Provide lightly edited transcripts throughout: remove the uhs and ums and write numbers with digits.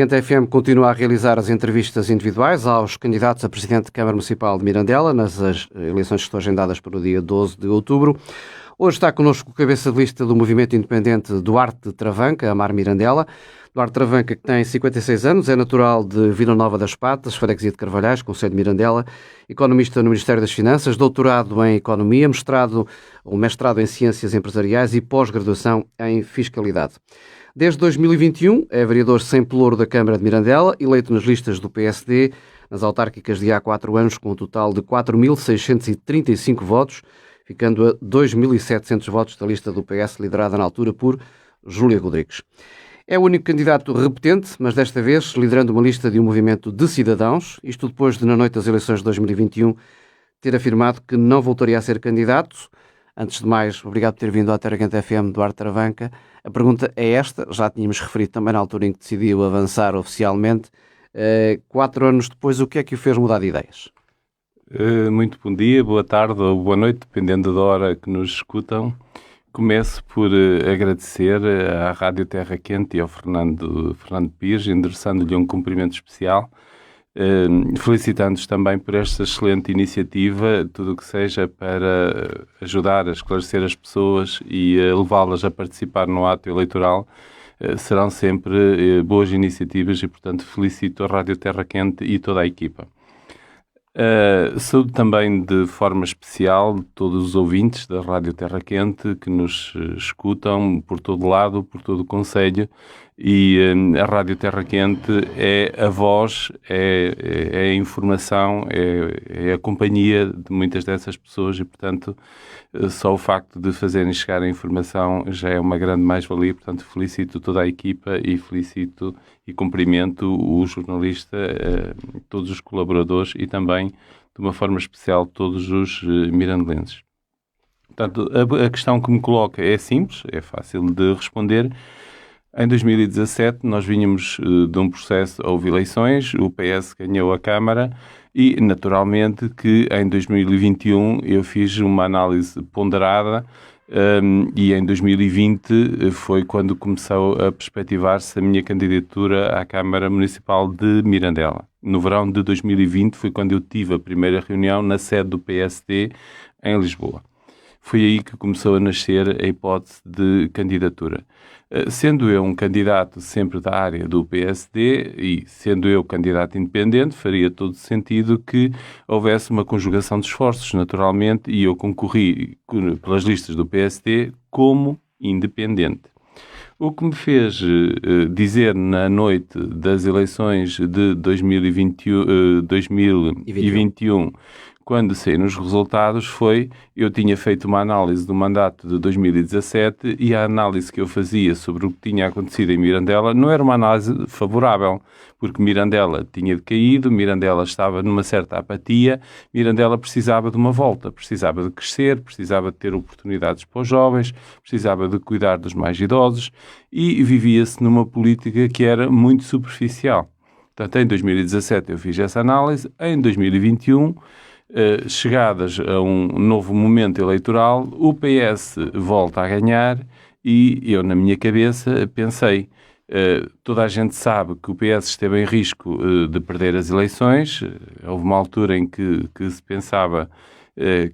A FM continua a realizar as entrevistas individuais aos candidatos a Presidente de Câmara Municipal de Mirandela nas eleições que estão agendadas para o dia 12 de outubro. Hoje está connosco o cabeça de lista do movimento independente Duarte Travanca, Amar Mirandela. Duarte Travanca, que tem 56 anos, é natural de Vila Nova das Patas, freguesia de Carvalhais, concelho de Mirandela, economista no Ministério das Finanças, doutorado em Economia, mestrado em Ciências Empresariais e pós-graduação em Fiscalidade. Desde 2021 é vereador sem pelouro da Câmara de Mirandela, eleito nas listas do PSD, nas autárquicas de há 4 anos, com um total de 4.635 votos, ficando a 2.700 votos da lista do PS, liderada na altura por Júlia Rodrigues. É o único candidato repetente, mas desta vez liderando uma lista de um movimento de cidadãos, isto depois de, na noite das eleições de 2021, ter afirmado que não voltaria a ser candidato. Antes de mais, obrigado por ter vindo à Terra FM, Duarte Travanca. A pergunta é esta, já tínhamos referido também na altura em que decidiu avançar oficialmente. 4 anos depois, o que é que o fez mudar de ideias? Muito bom dia, boa tarde ou boa noite, dependendo da hora que nos escutam. Começo por agradecer à Rádio Terra Quente e ao Fernando Pires, endereçando-lhe um cumprimento especial, felicitando-os também por esta excelente iniciativa, tudo o que seja para ajudar a esclarecer as pessoas e a levá-las a participar no ato eleitoral, serão sempre boas iniciativas e, portanto, felicito a Rádio Terra Quente e toda a equipa. Saúdo também de forma especial todos os ouvintes da Rádio Terra Quente que nos escutam por todo lado, por todo o concelho, e a Rádio Terra Quente é a voz, é a informação, é a companhia de muitas dessas pessoas e, portanto, só o facto de fazerem chegar a informação já é uma grande mais-valia. Portanto, felicito toda a equipa e felicito e cumprimento o jornalista, todos os colaboradores e também, de uma forma especial, todos os mirandelenses. Portanto, a questão que me coloca é simples, é fácil de responder. Em 2017, nós vínhamos de um processo, houve eleições, o PS ganhou a Câmara e, naturalmente, que em 2021 eu fiz uma análise ponderada e em 2020 foi quando começou a perspectivar-se a minha candidatura à Câmara Municipal de Mirandela. No verão de 2020 foi quando eu tive a primeira reunião na sede do PSD em Lisboa. Foi aí que começou a nascer a hipótese de candidatura. Sendo eu um candidato sempre da área do PSD e sendo eu candidato independente, faria todo sentido que houvesse uma conjugação de esforços, naturalmente, e eu concorri pelas listas do PSD como independente. O que me fez dizer na noite das eleições de 2021, quando saíram os resultados, eu tinha feito uma análise do mandato de 2017 e a análise que eu fazia sobre o que tinha acontecido em Mirandela não era uma análise favorável, porque Mirandela tinha decaído, Mirandela estava numa certa apatia, Mirandela precisava de uma volta, precisava de crescer, precisava de ter oportunidades para os jovens, precisava de cuidar dos mais idosos e vivia-se numa política que era muito superficial. Portanto, em 2017 eu fiz essa análise, em 2021... chegadas a um novo momento eleitoral, o PS volta a ganhar e eu, na minha cabeça, pensei, toda a gente sabe que o PS esteve em risco de perder as eleições. Houve uma altura em que se pensava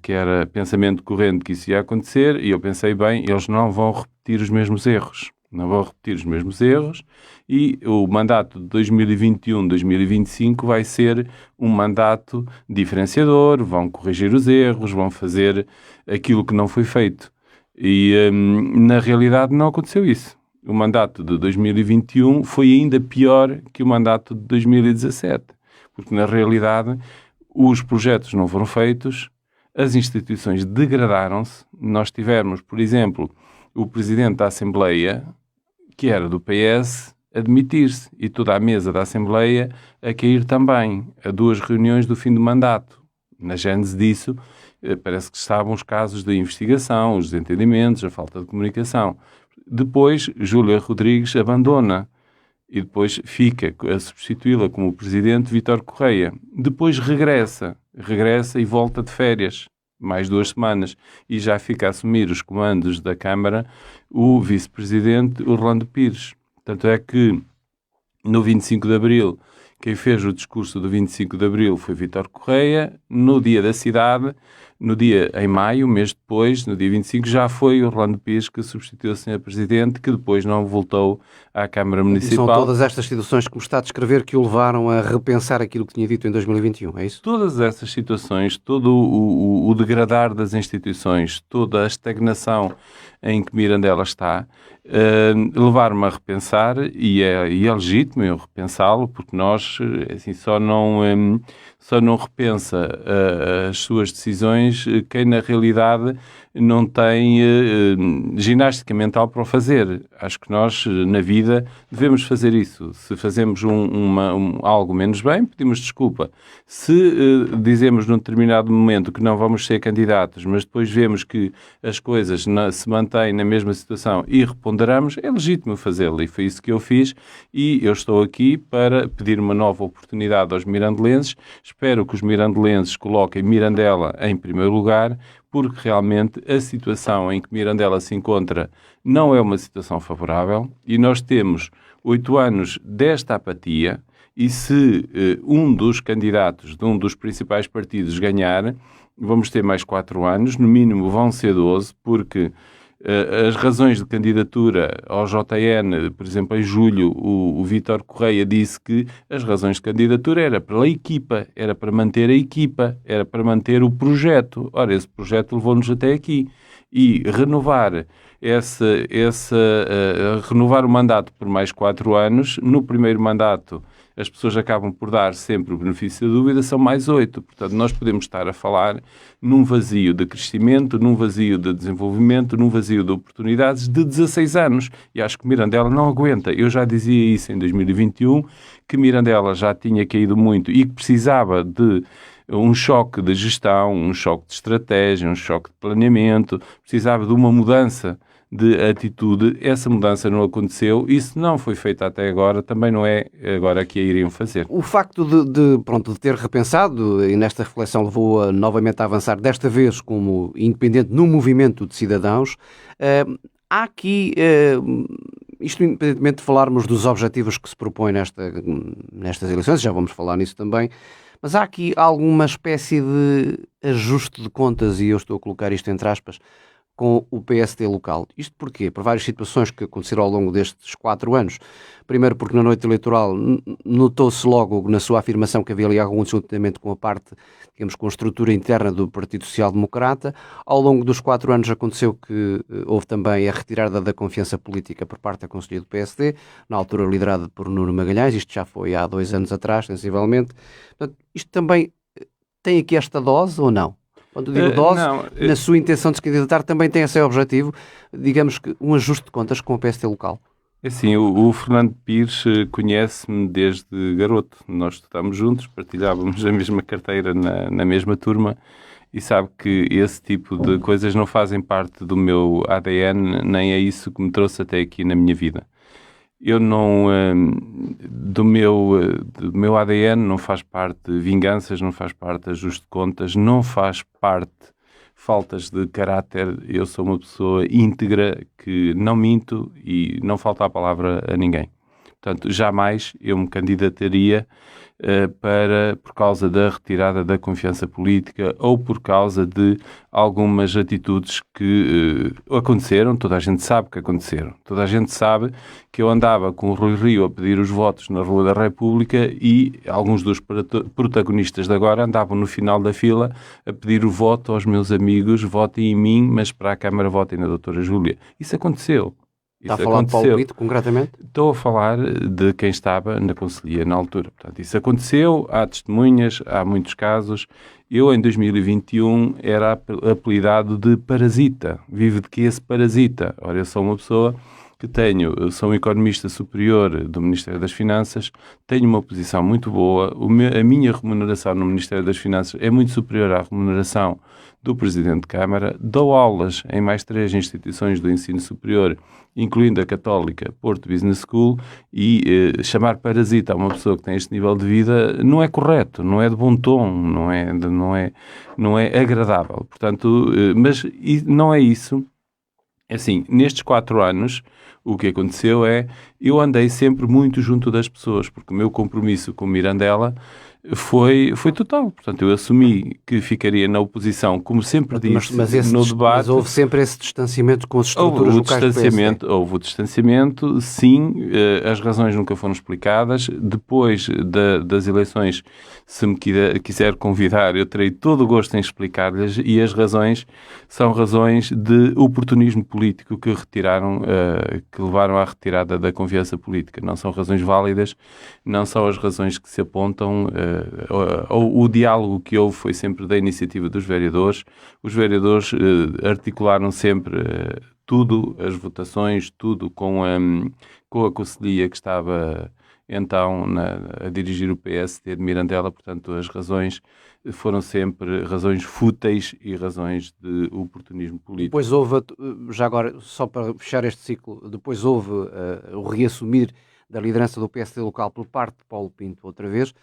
que era pensamento corrente que isso ia acontecer e eu pensei, bem, eles não vão repetir os mesmos erros. Não vão repetir os mesmos erros e o mandato de 2021-2025 vai ser um mandato diferenciador, vão corrigir os erros, vão fazer aquilo que não foi feito. E, na realidade, não aconteceu isso. O mandato de 2021 foi ainda pior que o mandato de 2017, porque, na realidade, os projetos não foram feitos, as instituições degradaram-se. Nós tivemos, por exemplo, o Presidente da Assembleia, que era do PS, a demitir-se e toda a mesa da Assembleia a cair também, a 2 reuniões do fim do mandato. Na gênese disso, parece que estavam os casos de investigação, os desentendimentos, a falta de comunicação. Depois, Júlia Rodrigues abandona e depois fica a substituí-la como Presidente Vítor Correia. Depois regressa e volta de férias. Mais 2 semanas, e já fica a assumir os comandos da Câmara o Vice-Presidente Orlando Pires. Tanto é que No 25 de Abril, quem fez o discurso do 25 de Abril foi Vítor Correia. No dia da cidade, em maio, mês depois, no dia 25, já foi o Orlando Pires que substituiu o Sr. Presidente, que depois não voltou à Câmara Municipal. E são todas estas situações que me está a descrever que o levaram a repensar aquilo que tinha dito em 2021, é isso? Todas essas situações, todo o degradar das instituições, toda a estagnação em que Mirandela está, levar-me a repensar, e é legítimo eu repensá-lo, porque nós assim, só não repensa as suas decisões quem na realidade não tem ginástica mental para o fazer. Acho que nós, na vida, devemos fazer isso. Se fazemos algo menos bem, pedimos desculpa. Se dizemos num determinado momento que não vamos ser candidatos, mas depois vemos que as coisas se mantêm na mesma situação e reponderamos, é legítimo fazê-lo. E foi isso que eu fiz, e eu estou aqui para pedir uma nova oportunidade aos mirandelenses. Espero que os mirandelenses coloquem Mirandela em primeiro lugar, porque realmente a situação em que Mirandela se encontra não é uma situação favorável, e nós temos 8 anos desta apatia, e se um dos candidatos de um dos principais partidos ganhar, vamos ter mais 4 anos, no mínimo vão ser 12, porque as razões de candidatura ao JN, por exemplo, em julho, o Vítor Correia disse que as razões de candidatura era pela equipa, era para manter a equipa, era para manter o projeto. Ora, esse projeto levou-nos até aqui. E renovar renovar o mandato por mais 4 anos, no primeiro mandato as pessoas acabam por dar sempre o benefício da dúvida, são mais 8. Portanto, nós podemos estar a falar num vazio de crescimento, num vazio de desenvolvimento, num vazio de oportunidades de 16 anos. E acho que Mirandela não aguenta. Eu já dizia isso em 2021, que Mirandela já tinha caído muito e que precisava de um choque de gestão, um choque de estratégia, um choque de planeamento, precisava de uma mudança de atitude. Essa mudança não aconteceu, e se não foi feita até agora, também não é agora que a iriam fazer. O facto de ter repensado, e nesta reflexão levou-a novamente a avançar, desta vez como independente no movimento de cidadãos, há aqui, isto independentemente de falarmos dos objetivos que se propõem nestas eleições, já vamos falar nisso também, mas há aqui alguma espécie de ajuste de contas, e eu estou a colocar isto entre aspas, com o PSD local. Isto porquê? Por várias situações que aconteceram ao longo destes 4 anos. Primeiro porque na noite eleitoral notou-se logo na sua afirmação que havia ali algum descontentamento com a parte, digamos, com a estrutura interna do Partido Social Democrata. Ao longo dos 4 anos aconteceu que houve também a retirada da confiança política por parte da Conselhia do PSD, na altura liderada por Nuno Magalhães. Isto já foi há 2 anos atrás, sensivelmente. Portanto, isto também tem aqui esta dose ou não? Quando digo dose, na sua intenção de se candidatar, também tem esse objetivo, digamos que um ajuste de contas com o PSD local. Assim, o Fernando Pires conhece-me desde garoto. Nós estudávamos juntos, partilhávamos a mesma carteira na mesma turma, e sabe que esse tipo de coisas não fazem parte do meu ADN, nem é isso que me trouxe até aqui na minha vida. Eu não, do meu ADN não faz parte vinganças, não faz parte ajuste de contas, não faz parte faltas de caráter. Eu sou uma pessoa íntegra, que não minto e não falta a palavra a ninguém. Portanto, jamais eu me candidataria por causa da retirada da confiança política ou por causa de algumas atitudes que aconteceram. Toda a gente sabe que aconteceram. Toda a gente sabe que eu andava com o Rui Rio a pedir os votos na Rua da República, e alguns dos protagonistas de agora andavam no final da fila a pedir o voto aos meus amigos: votem em mim, mas para a Câmara votem na doutora Júlia. Isso aconteceu. Está a falar de Paulo Brito, concretamente? Estou a falar de quem estava na Conselhia na altura. Portanto, isso aconteceu, há testemunhas, há muitos casos. Eu, em 2021, era apelidado de parasita. Vivo de que esse parasita? Ora, eu sou uma pessoa que sou um economista superior do Ministério das Finanças, tenho uma posição muito boa, a minha remuneração no Ministério das Finanças é muito superior à remuneração do Presidente de Câmara, dou aulas em mais 3 instituições do ensino superior, incluindo a Católica Porto Business School, e chamar parasita a uma pessoa que tem este nível de vida não é correto, não é de bom tom, não é agradável. Portanto, mas não é isso. Assim, nestes 4 anos, O que aconteceu é, eu andei sempre muito junto das pessoas, porque o meu compromisso com Mirandela foi total. Portanto, eu assumi que ficaria na oposição, como sempre disse no Mas debate. houve sempre esse distanciamento com as estruturas locais do PSD. Houve o distanciamento, sim, as razões nunca foram explicadas. Depois das eleições, se me quiser convidar, eu terei todo o gosto em explicar-lhes, e as razões são razões de oportunismo político que que levaram à retirada da confiança política. Não são razões válidas, não são as razões que se apontam. O diálogo que houve foi sempre da iniciativa dos vereadores. Os vereadores articularam sempre tudo, as votações, tudo com a conselhia que estava então a dirigir o PSD de Mirandela. Portanto, as razões foram sempre razões fúteis e razões de oportunismo político. Depois houve, já agora, só para fechar este ciclo, depois houve o reassumir da liderança do PSD local por parte de Paulo Pinto outra vez.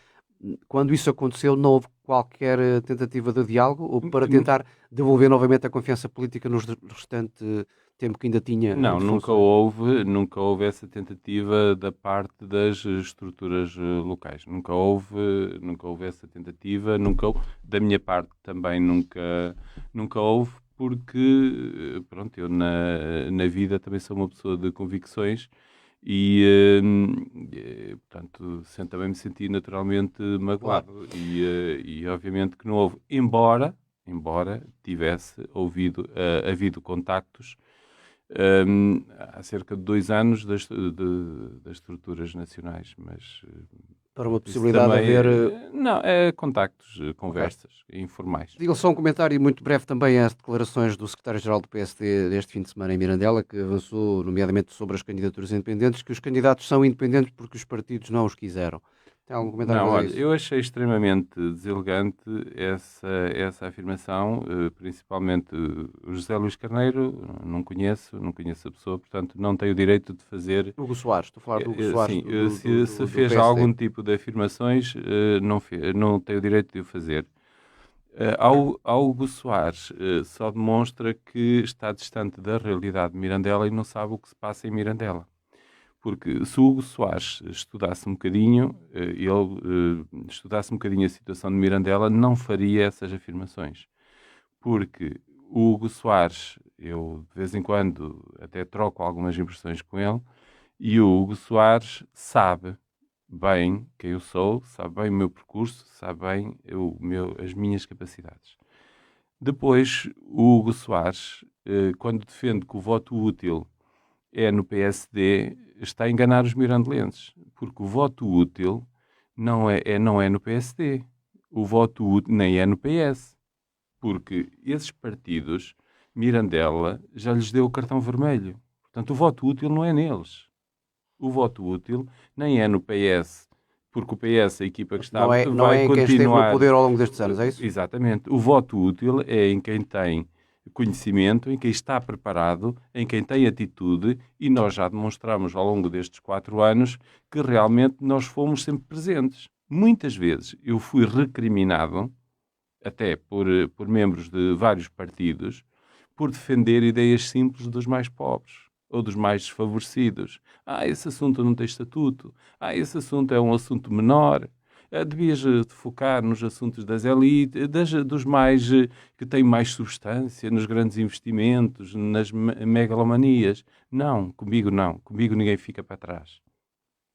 Quando isso aconteceu, não houve qualquer tentativa de diálogo ou para tentar devolver novamente a confiança política no restante tempo que ainda tinha? Não, nunca houve essa tentativa da parte das estruturas locais. Nunca houve essa tentativa, da minha parte também nunca houve, porque, pronto, eu na vida também sou uma pessoa de convicções. Portanto, também me senti naturalmente magoado. Claro. E obviamente que não houve, embora tivesse havido contactos há cerca de 2 anos das estruturas nacionais, mas Para uma possibilidade de haver... Não, contactos, conversas informais. Diga só um comentário muito breve também às declarações do secretário-geral do PSD deste fim de semana em Mirandela, que avançou nomeadamente sobre as candidaturas independentes, que os candidatos são independentes porque os partidos não os quiseram. Tem algum comentário Não, a olha, isso? eu achei extremamente deselegante essa afirmação, principalmente o José Luís Carneiro, não conheço a pessoa, portanto não tenho o direito de fazer... Hugo Soares, estou a falar do Hugo Soares. Sim, se fez PSD. algum tipo de afirmações, não tenho o direito de o fazer. Ao Hugo Soares só demonstra que está distante da realidade de Mirandela e não sabe o que se passa em Mirandela. Porque se o Hugo Soares estudasse um bocadinho, a situação de Mirandela, não faria essas afirmações. Porque o Hugo Soares, eu de vez em quando até troco algumas impressões com ele, e o Hugo Soares sabe bem quem eu sou, sabe bem o meu percurso, sabe bem as minhas capacidades. Depois, o Hugo Soares, quando defende que o voto útil é no PSD, está a enganar os mirandelenses, porque o voto útil não é no PSD. O voto útil nem é no PS, porque esses partidos, Mirandela, já lhes deu o cartão vermelho. Portanto, o voto útil não é neles. O voto útil nem é no PS, porque o PS, a equipa que está, não é vai em quem esteve no continuar... poder ao longo destes anos, é isso? Exatamente. O voto útil é em quem tem conhecimento, em quem está preparado, em quem tem atitude, e nós já demonstramos ao longo destes 4 anos que realmente nós fomos sempre presentes. Muitas vezes eu fui recriminado, até por membros de vários partidos, por defender ideias simples dos mais pobres ou dos mais desfavorecidos. Esse assunto não tem estatuto. Esse assunto é um assunto menor. Devias te focar nos assuntos das elites, dos mais que têm mais substância, nos grandes investimentos, nas megalomanias. Não, comigo não. Comigo ninguém fica para trás.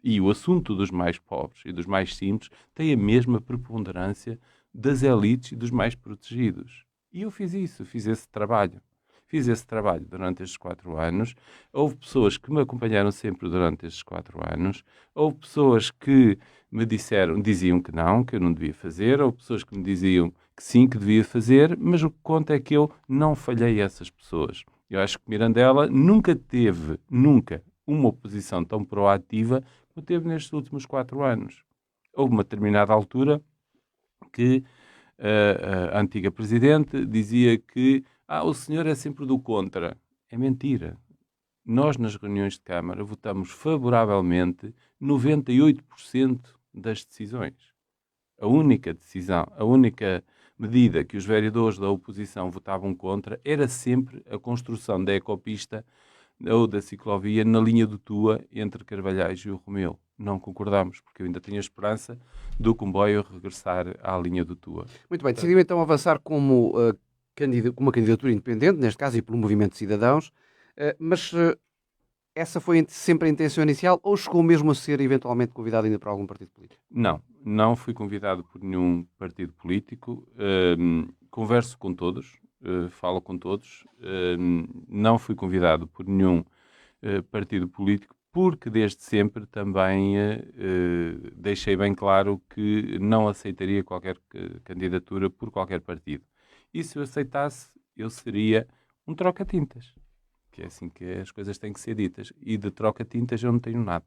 E o assunto dos mais pobres e dos mais simples tem a mesma preponderância das elites e dos mais protegidos. E eu fiz esse trabalho. Fiz esse trabalho durante estes 4 anos. Houve pessoas que me acompanharam sempre durante estes 4 anos. Houve pessoas que me diziam que eu não devia fazer. Houve pessoas que me diziam que sim, que devia fazer. Mas o que conta é que eu não falhei a essas pessoas. Eu acho que Mirandela nunca teve uma oposição tão proativa como teve nestes últimos 4 anos. Houve uma determinada altura que a antiga Presidente dizia que o senhor é sempre do contra. É mentira. Nós, nas reuniões de Câmara, votamos favoravelmente 98% das decisões. A única medida que os vereadores da oposição votavam contra era sempre a construção da ecopista ou da ciclovia na linha do Tua entre Carvalhais e o Romeu. Não concordamos, porque eu ainda tenho a esperança do comboio regressar à linha do Tua. Muito bem, decidiu então avançar como uma candidatura independente, neste caso, e pelo Movimento de Cidadãos, mas essa foi sempre a intenção inicial ou chegou mesmo a ser eventualmente convidado ainda para algum partido político? Não fui convidado por nenhum partido político. Converso com todos, falo com todos. Não fui convidado por nenhum partido político, porque desde sempre também deixei bem claro que não aceitaria qualquer candidatura por qualquer partido. E se eu aceitasse, eu seria um troca-tintas, que é assim que as coisas têm que ser ditas. E de troca-tintas eu não tenho nada.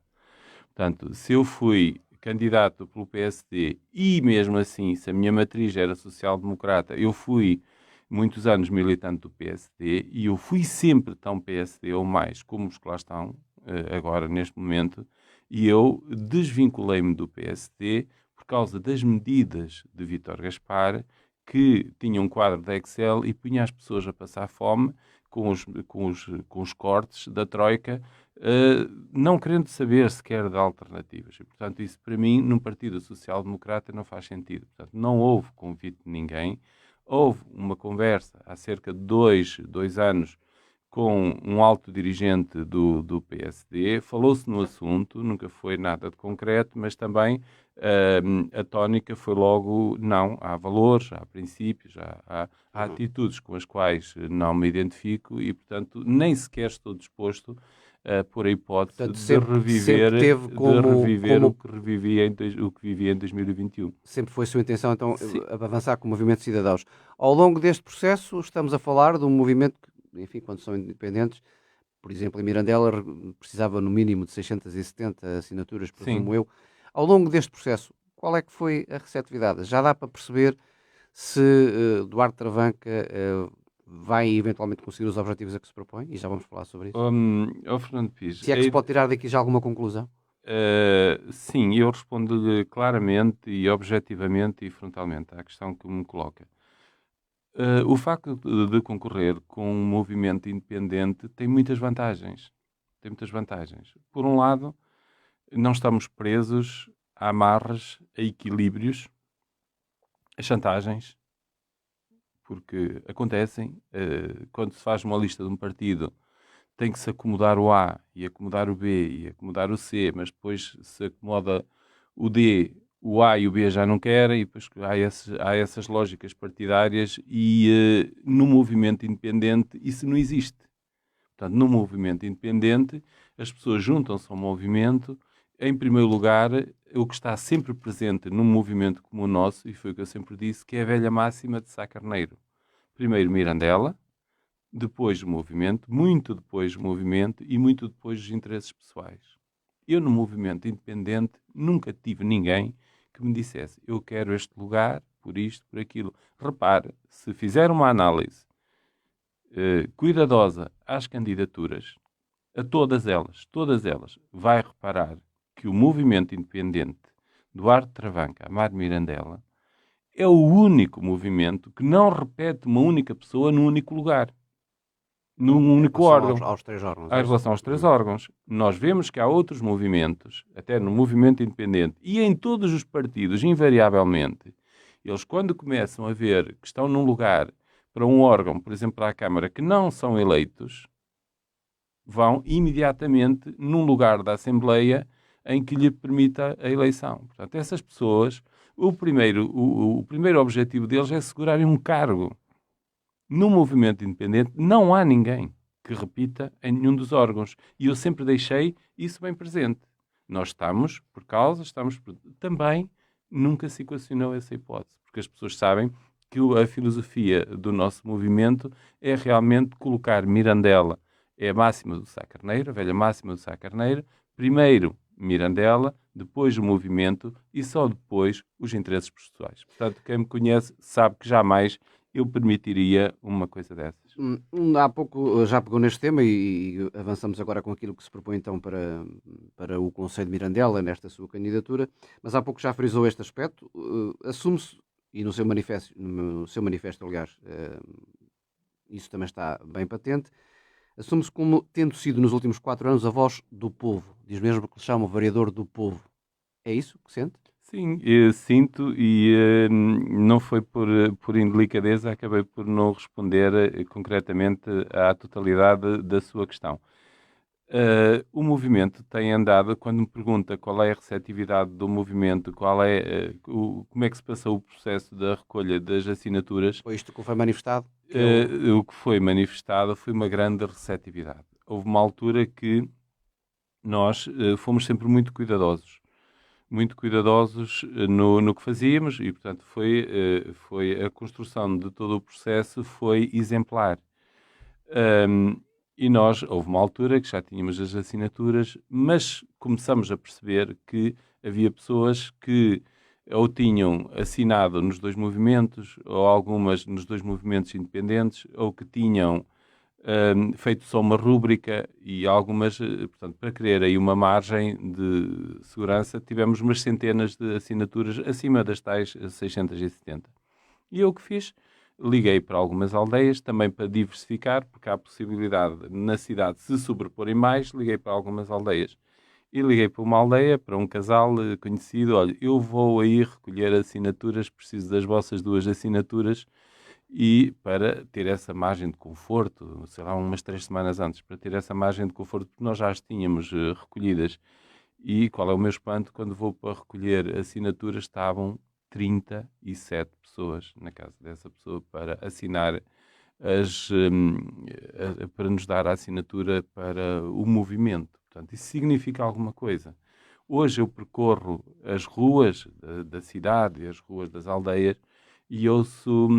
Portanto, se eu fui candidato pelo PSD e mesmo assim, se a minha matriz era social-democrata, eu fui muitos anos militante do PSD e eu fui sempre tão PSD ou mais como os que lá estão agora, neste momento, e eu desvinculei-me do PSD por causa das medidas de Vítor Gaspar, que tinha um quadro de Excel e punha as pessoas a passar fome com os cortes da Troika, não querendo saber sequer de alternativas. E, portanto, isso para mim, num partido social-democrata, não faz sentido. Portanto, não houve convite de ninguém. Houve uma conversa há cerca de dois anos com um alto dirigente do PSD, falou-se no assunto, nunca foi nada de concreto, mas também a tónica foi logo não, há valores, há princípios, há atitudes com as quais não me identifico e, portanto, nem sequer estou disposto a pôr a hipótese Portanto, de sempre reviver, como o que vivi em 2021. sempre foi a sua intenção, então, Sim. avançar com o Movimento de Cidadãos. Ao longo deste processo, estamos a falar de um movimento que, enfim, quando são independentes, por exemplo, em Mirandela, precisava no mínimo de 670 assinaturas, presumo Sim. eu. Ao longo deste processo, qual é que foi a receptividade? Já dá para perceber se Duarte Travanca vai eventualmente conseguir os objetivos a que se propõe? E já vamos falar sobre isso. Fernando Pires, Se é que se pode tirar daqui já alguma conclusão? sim, eu respondo-lhe claramente e objetivamente e frontalmente à questão que me coloca. O facto de concorrer com um movimento independente tem muitas vantagens. Tem muitas vantagens. Por um lado, não estamos presos a amarras, a equilíbrios, a chantagens, porque acontecem. Quando se faz uma lista de um partido, tem que se acomodar o A e acomodar o B e acomodar o C, mas depois se acomoda o D, o A e o B já não querem, e depois há essas lógicas partidárias e no movimento independente isso não existe. Portanto, no movimento independente, as pessoas juntam-se ao movimento. Em primeiro lugar, o que está sempre presente num movimento como o nosso, e foi o que eu sempre disse, que é a velha máxima de Sá Carneiro. Primeiro Mirandela, depois o movimento, muito depois o movimento e muito depois os interesses pessoais. Eu, no movimento independente, nunca tive ninguém que me dissesse eu quero este lugar, por isto, por aquilo. Repare, se fizer uma análise cuidadosa às candidaturas, a todas elas, vai reparar que o movimento independente Duarte Travanca, Amar Mirandela, é o único movimento que não repete uma única pessoa num único lugar. Num único órgão. Aos três órgãos. Em relação aos três órgãos. Nós vemos que há outros movimentos, até no movimento independente e em todos os partidos, invariavelmente, eles quando começam a ver que estão num lugar para um órgão, por exemplo, para a Câmara, que não são eleitos, vão imediatamente num lugar da Assembleia em que lhe permita a eleição. Portanto, essas pessoas, o primeiro objetivo deles é assegurarem um cargo. No movimento independente não há ninguém que repita em nenhum dos órgãos. E eu sempre deixei isso bem presente. Nós estamos por causa, também nunca se equacionou essa hipótese, porque as pessoas sabem que a filosofia do nosso movimento é realmente colocar Mirandela, é a máxima do Sá Carneiro, a velha máxima do Sá Carneiro, primeiro Mirandela, depois o movimento e só depois os interesses pessoais. Portanto, quem me conhece sabe que jamais eu permitiria uma coisa dessas. Há pouco já pegou neste tema e avançamos agora com aquilo que se propõe então para o Conselho de Mirandela, nesta sua candidatura, mas há pouco já frisou este aspecto. Assume-se, e no seu manifesto, aliás, isso também está bem patente, assume-se como tendo sido nos últimos 4 anos a voz do povo. Diz mesmo que lhe chama o vereador do povo. É isso que sente? Sim, eu sinto e não foi por indelicadeza, acabei por não responder concretamente à totalidade da sua questão. O movimento tem andado, quando me pergunta qual é a receptividade do movimento, como é que se passou o processo da recolha das assinaturas, Foi isto que foi manifestado? o que foi manifestado foi uma grande receptividade. Houve uma altura que nós fomos sempre muito cuidadosos no que fazíamos e, portanto, foi a construção de todo o processo foi exemplar. E houve uma altura que já tínhamos as assinaturas, mas começamos a perceber que havia pessoas que ou tinham assinado nos dois movimentos, ou algumas nos dois movimentos independentes, ou que tinham feito só uma rúbrica e algumas, portanto, para querer aí uma margem de segurança, tivemos umas centenas de assinaturas acima das tais 670. E eu o que fiz? Liguei para algumas aldeias, também para diversificar, porque há a possibilidade na cidade se sobreporem mais, liguei para algumas aldeias. E liguei para uma aldeia, para um casal conhecido, olha, eu vou aí recolher assinaturas, preciso das vossas 2 assinaturas, e para ter essa margem de conforto, sei lá, umas 3 semanas antes, para ter essa margem de conforto, porque nós já as tínhamos recolhidas. E qual é o meu espanto? Quando vou para recolher assinaturas, estavam 37 pessoas na casa dessa pessoa para assinar para nos dar a assinatura para o movimento. Portanto, isso significa alguma coisa. Hoje eu percorro as ruas da cidade e as ruas das aldeias e ouço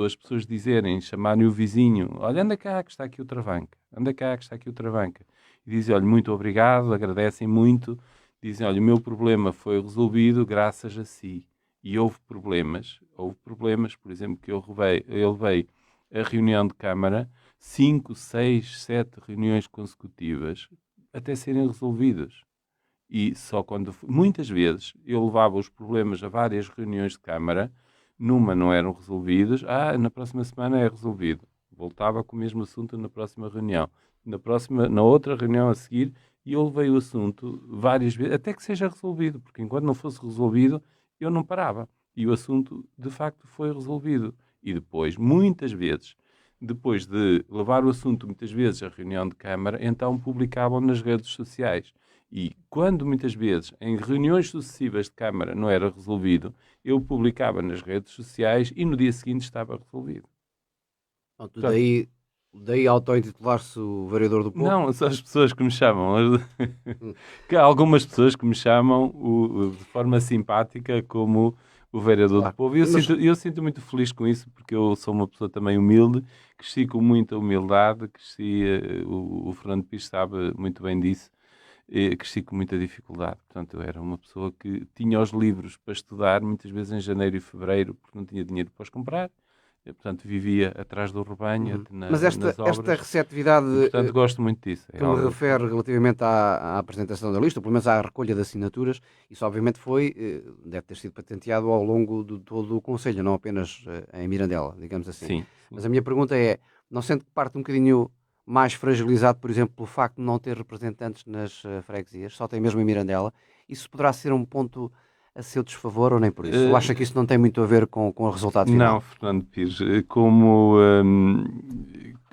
as pessoas dizerem, chamarem o vizinho, olha, anda cá que está aqui o Travanca, anda cá que está aqui o Travanca. E dizem, olha, muito obrigado, agradecem muito, dizem, olha, o meu problema foi resolvido graças a si. E houve problemas, por exemplo, que eu levei a reunião de Câmara, 5, 6, 7 reuniões consecutivas, até serem resolvidos. E só quando, muitas vezes, eu levava os problemas a várias reuniões de Câmara, numa não eram resolvidos, na próxima semana é resolvido. Voltava com o mesmo assunto na próxima reunião. Na outra reunião a seguir, e eu levei o assunto várias vezes, até que seja resolvido, porque enquanto não fosse resolvido, eu não parava. E o assunto, de facto, foi resolvido. E depois, muitas vezes, depois de levar o assunto muitas vezes à reunião de Câmara, então publicavam nas redes sociais. E quando muitas vezes em reuniões sucessivas de Câmara não era resolvido, eu publicava nas redes sociais e no dia seguinte estava resolvido. Pronto, Portanto, daí auto-intitular-se o vereador do povo? não, são as pessoas que me chamam. Hum, Que há algumas pessoas que me chamam de forma simpática como o vereador do Claro. povo. E Mas, eu sinto muito feliz com isso, porque eu sou uma pessoa também humilde, cresci com muita humildade, o Fernando Pires sabe muito bem disso, cresci com muita dificuldade. Portanto, eu era uma pessoa que tinha os livros para estudar, muitas vezes em janeiro e fevereiro, porque não tinha dinheiro para os comprar. Portanto, vivia atrás do rebanho, mas nas esta obras, receptividade e, portanto, gosto muito disso. É que me algo que... refere relativamente à apresentação da lista, ou pelo menos à recolha de assinaturas, isso obviamente deve ter sido patenteado ao longo de todo o Conselho, não apenas em Mirandela, digamos assim. Sim, sim. Mas a minha pergunta é, não sente que parte um bocadinho mais fragilizado, por exemplo, pelo facto de não ter representantes nas freguesias, só tem mesmo em Mirandela, isso poderá ser um ponto a seu desfavor ou nem por isso? Ou acha que isso não tem muito a ver com o resultado Não, final? Fernando Pires, como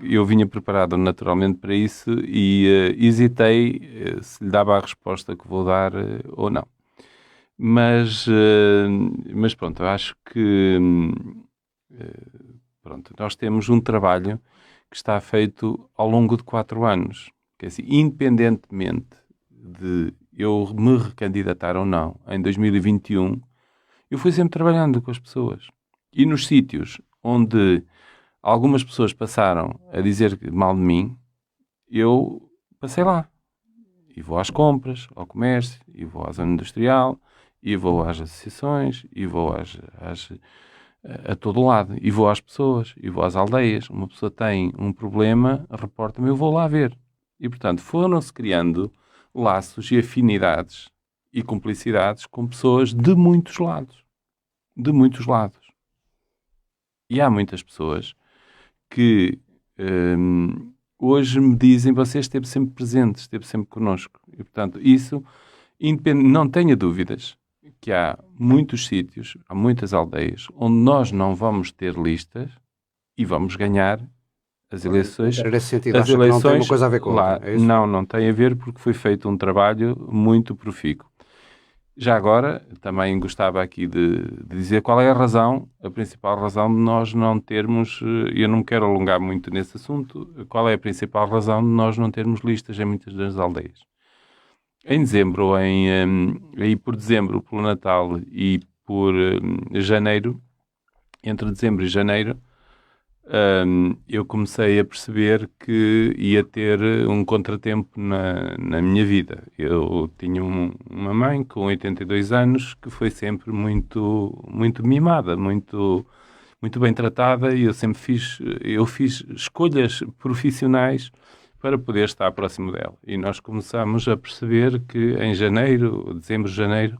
eu vinha preparado naturalmente para isso e hesitei se lhe dava a resposta que vou dar ou não. Mas pronto, eu acho que pronto, nós temos um trabalho que está feito ao longo de 4 anos, que é assim, independentemente de eu me recandidatar ou não em 2021, eu fui sempre trabalhando com as pessoas. E nos sítios onde algumas pessoas passaram a dizer mal de mim, eu passei lá. E vou às compras, ao comércio, e vou à zona industrial, e vou às associações, e vou a todo lado. E vou às pessoas, e vou às aldeias. Uma pessoa tem um problema, reporta-me, eu vou lá ver. E, portanto, foram-se criando laços e afinidades e cumplicidades com pessoas de muitos lados. De muitos lados. E há muitas pessoas que hoje me dizem, você esteve sempre presente, esteve sempre connosco. E, portanto, isso, não tenha dúvidas que há muitos sítios, há muitas aldeias, onde nós não vamos ter listas e vamos ganhar as eleições. Nesse sentido, As acha que não tem uma eleições coisa a ver com lá, outra, é isso? não tem a ver, porque foi feito um trabalho muito profícuo. Já agora, também gostava aqui de dizer qual é a razão, a principal razão de nós não termos, eu não me quero alongar muito nesse assunto, qual é a principal razão de nós não termos listas em muitas das aldeias. Em dezembro, aí por dezembro, pelo Natal e por janeiro, entre dezembro e janeiro, eu comecei a perceber que ia ter um contratempo na minha vida. Eu tinha uma mãe com 82 anos que foi sempre muito, muito mimada, muito, muito bem tratada, e eu fiz escolhas profissionais para poder estar próximo dela. E nós começamos a perceber que em janeiro, dezembro, janeiro,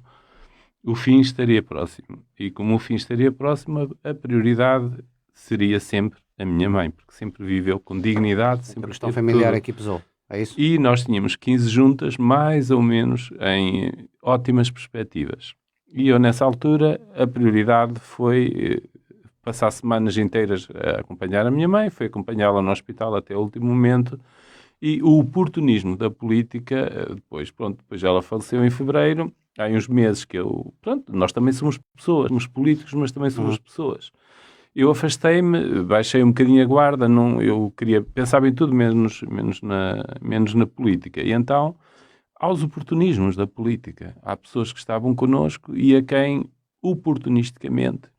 o fim estaria próximo. E como o fim estaria próximo, a prioridade seria sempre a minha mãe, porque sempre viveu com dignidade, sempre A questão teve familiar tudo. aqui pesou, é isso? E nós tínhamos 15 juntas, mais ou menos em ótimas perspectivas. E eu, nessa altura, a prioridade foi passar semanas inteiras a acompanhar a minha mãe, foi acompanhá-la no hospital até o último momento. E o oportunismo da política, depois ela faleceu em fevereiro, há uns meses que nós também somos pessoas, somos políticos, mas também somos pessoas. Eu afastei-me, baixei um bocadinho a guarda, eu pensava em tudo menos na política. E então, há os oportunismos da política. Há pessoas que estavam connosco e a quem, oportunisticamente,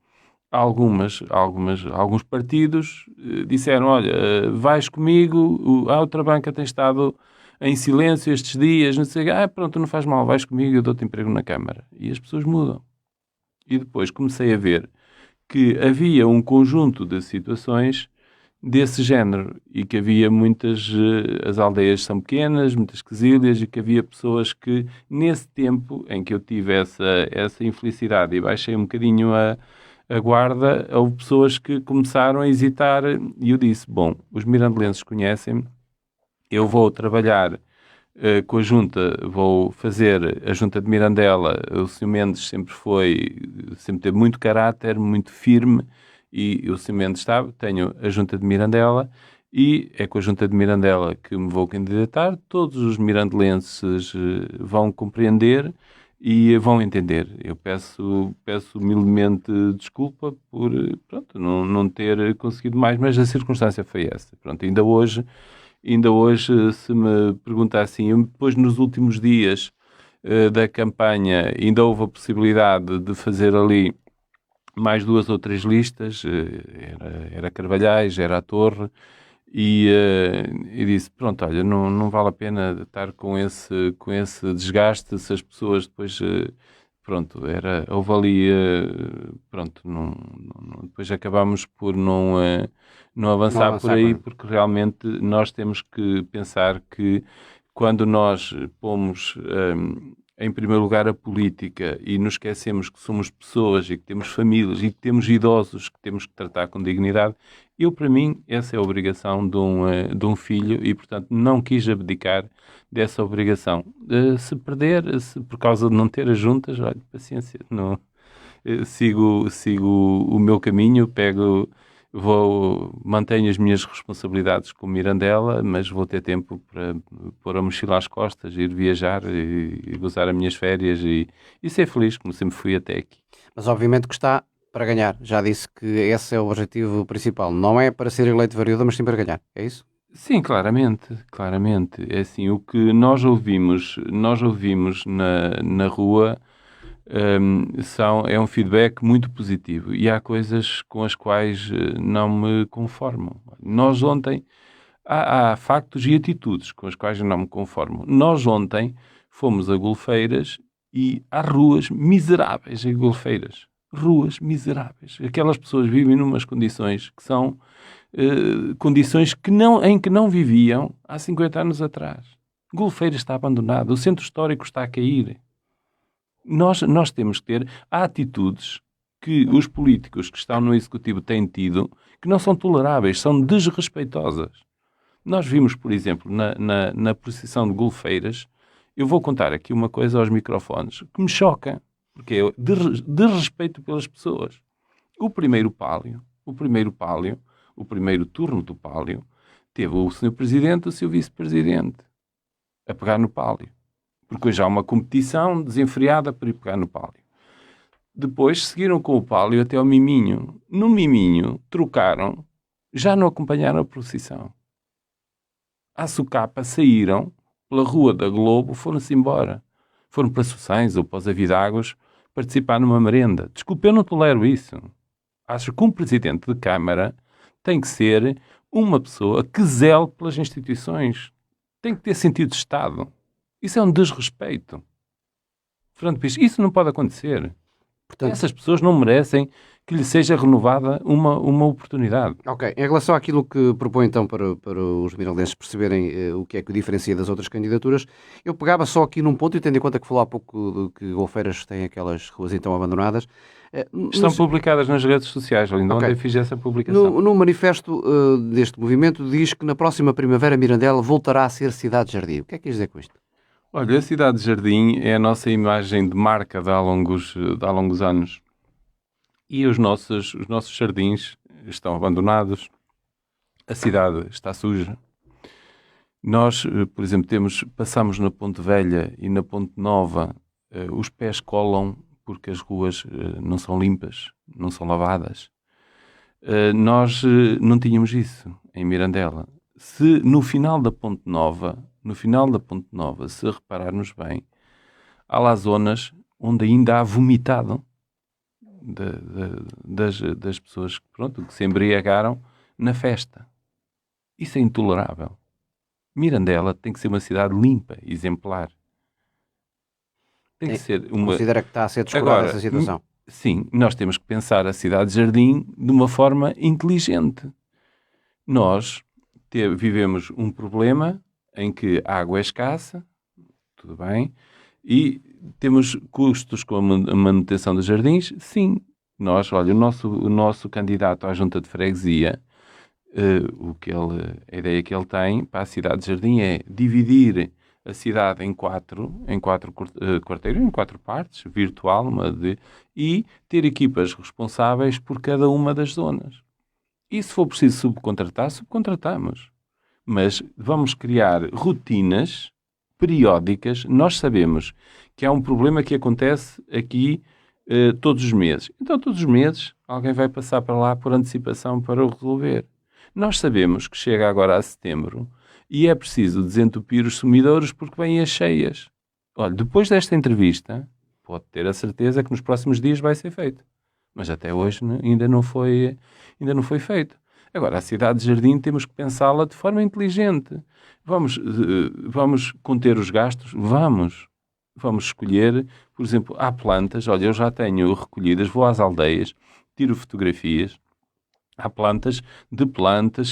alguns partidos disseram, olha, vais comigo, a outra banca tem estado em silêncio estes dias, não sei, pronto, não faz mal, vais comigo, eu dou-te emprego na Câmara. E as pessoas mudam. E depois comecei a ver que havia um conjunto de situações desse género e que havia as aldeias são pequenas, muitas quesílias, e que havia pessoas que, nesse tempo em que eu tive essa infelicidade e baixei um bocadinho a guarda, houve pessoas que começaram a hesitar e eu disse, bom, os mirandelenses conhecem-me, eu vou trabalhar com a Junta, vou fazer a Junta de Mirandela. O Sr. Mendes sempre teve muito caráter, muito firme, e o Sr. Mendes tenho a Junta de Mirandela, e é com a Junta de Mirandela que me vou candidatar. Todos os mirandelenses vão compreender e vão entender. Eu peço humildemente desculpa por não ter conseguido mais, mas a circunstância foi essa. Pronto, ainda hoje, se me perguntassem, depois nos últimos dias da campanha, ainda houve a possibilidade de fazer ali mais 2 ou 3 listas, era Carvalhais, era a Torre, e disse, pronto, olha, não vale a pena estar com esse desgaste, se as pessoas depois... houve ali, depois acabámos por não avançar por aí, porque realmente nós temos que pensar que quando nós pomos em primeiro lugar a política e nos esquecemos que somos pessoas e que temos famílias e que temos idosos que temos que tratar com dignidade, para mim, essa é a obrigação de um filho e, portanto, não quis abdicar dessa obrigação. Se perder, por causa de não ter as juntas, olha, paciência, não, sigo o meu caminho, mantenho as minhas responsabilidades com Mirandela, mas vou ter tempo para pôr a mochila às costas, ir viajar e gozar as minhas férias e ser feliz, como sempre fui até aqui. Mas obviamente que está para ganhar. Já disse que esse é o objetivo principal. Não é para ser eleito vereador, mas sim para ganhar. É isso? Sim, claramente. É assim, o que nós ouvimos na rua é um feedback muito positivo e há coisas com as quais não me conformo. Nós ontem, há factos e atitudes com as quais eu não me conformo. Nós ontem fomos a Golfeiras e há ruas miseráveis em Golfeiras. Ruas miseráveis. Aquelas pessoas vivem numas condições que são condições em que não viviam há 50 anos atrás. Golfeiras está abandonado, o centro histórico está a cair. Nós temos que ter atitudes que os políticos que estão no Executivo têm tido que não são toleráveis, são desrespeitosas. Nós vimos, por exemplo, na procissão de golfeiras, eu vou contar aqui uma coisa aos microfones que me choca, porque é de respeito pelas pessoas. O primeiro turno do pálio, teve o Sr. Presidente e o seu Vice-Presidente a pegar no pálio. Porque hoje há uma competição desenfreada para ir pegar no pálio. Depois seguiram com o pálio até ao Miminho. No Miminho, trocaram, já não acompanharam a procissão. À socapa saíram pela Rua da Globo, foram-se embora. Foram para Sossães ou para os Avidáguas participar numa merenda. Desculpe, eu não tolero isso. Acho que um Presidente de Câmara tem que ser uma pessoa que zele pelas instituições. Tem que ter sentido de Estado. Isso é um desrespeito. Fernando Pires, isso não pode acontecer. Portanto, essas pessoas não merecem que lhe seja renovada uma oportunidade. Ok. Em relação àquilo que propõe então para os miraldenses perceberem o que é que o diferencia das outras candidaturas, eu pegava só aqui num ponto, e tendo em conta que falou há pouco de que Golfeiras têm aquelas ruas então abandonadas. Estão publicadas nas redes sociais, ainda ontem fiz essa publicação. No manifesto deste movimento diz que na próxima primavera Mirandela voltará a ser cidade-jardim. O que é que quis dizer com isto? Olha, a Cidade de Jardim é a nossa imagem de marca de há longos anos. E os nossos jardins estão abandonados, a cidade está suja. Nós, por exemplo, passamos na Ponte Velha e na Ponte Nova, os pés colam porque as ruas não são limpas, não são lavadas. Nós não tínhamos isso em Mirandela. Se no final da Ponte Nova, se repararmos bem, há lá zonas onde ainda há vomitado das pessoas que se embriagaram na festa. Isso é intolerável. Mirandela tem que ser uma cidade limpa, exemplar. Tem que ser uma... Considera que está a ser descurada essa situação? Sim, nós temos que pensar a cidade-jardim de uma forma inteligente. Nós vivemos um problema em que a água é escassa, tudo bem, e temos custos com a manutenção dos jardins, sim. O nosso candidato à junta de freguesia, a ideia que ele tem para a cidade de Jardim é dividir a cidade em quatro quarteiros, em 4 partes, virtual, e ter equipas responsáveis por cada uma das zonas. E se for preciso subcontratamos. Mas vamos criar rotinas periódicas. Nós sabemos que há um problema que acontece aqui todos os meses. Então, todos os meses, alguém vai passar para lá por antecipação para o resolver. Nós sabemos que chega agora a setembro e é preciso desentupir os sumidouros porque vêm as cheias. Olha, depois desta entrevista, pode ter a certeza que nos próximos dias vai ser feito. Mas até hoje ainda não foi feito. Agora, a cidade de Jardim temos que pensá-la de forma inteligente. Vamos conter os gastos? Vamos escolher, por exemplo, há plantas, olha, eu já tenho recolhidas, vou às aldeias, tiro fotografias, há plantas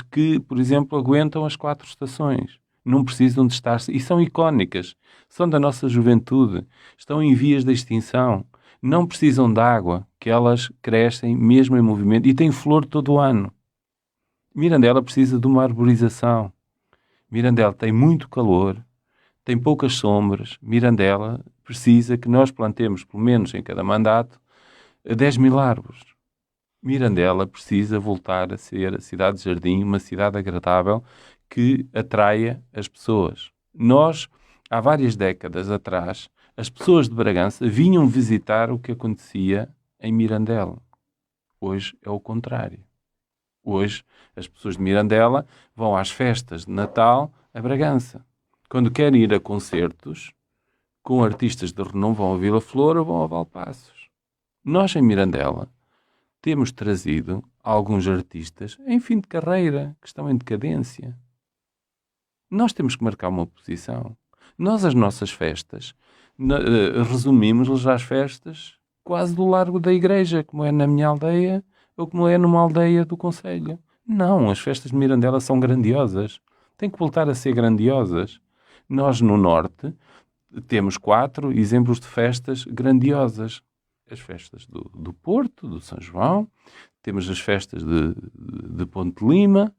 que, por exemplo, aguentam as 4 estações, não precisam de estar, e são icónicas, são da nossa juventude, estão em vias de extinção, não precisam de água, que elas crescem mesmo em movimento e têm flor todo o ano. Mirandela precisa de uma arborização. Mirandela tem muito calor, tem poucas sombras. Mirandela precisa que nós plantemos, pelo menos em cada mandato, 10.000 árvores. Mirandela precisa voltar a ser a cidade de Jardim, uma cidade agradável que atraia as pessoas. Nós, há várias décadas atrás, as pessoas de Bragança vinham visitar o que acontecia em Mirandela. Hoje é o contrário. Hoje, as pessoas de Mirandela vão às festas de Natal a Bragança. Quando querem ir a concertos com artistas de renome, vão a Vila Flor ou vão a Valpaços. Nós, em Mirandela, temos trazido alguns artistas em fim de carreira, que estão em decadência. Nós temos que marcar uma posição. Nós, as nossas festas, resumimos às festas quase do largo da igreja, como é na minha aldeia ou como é numa aldeia do concelho. Não, as festas de Mirandela são grandiosas. Têm que voltar a ser grandiosas. Nós, no Norte, temos 4 exemplos de festas grandiosas. As festas do Porto, do São João, temos as festas de Ponte Lima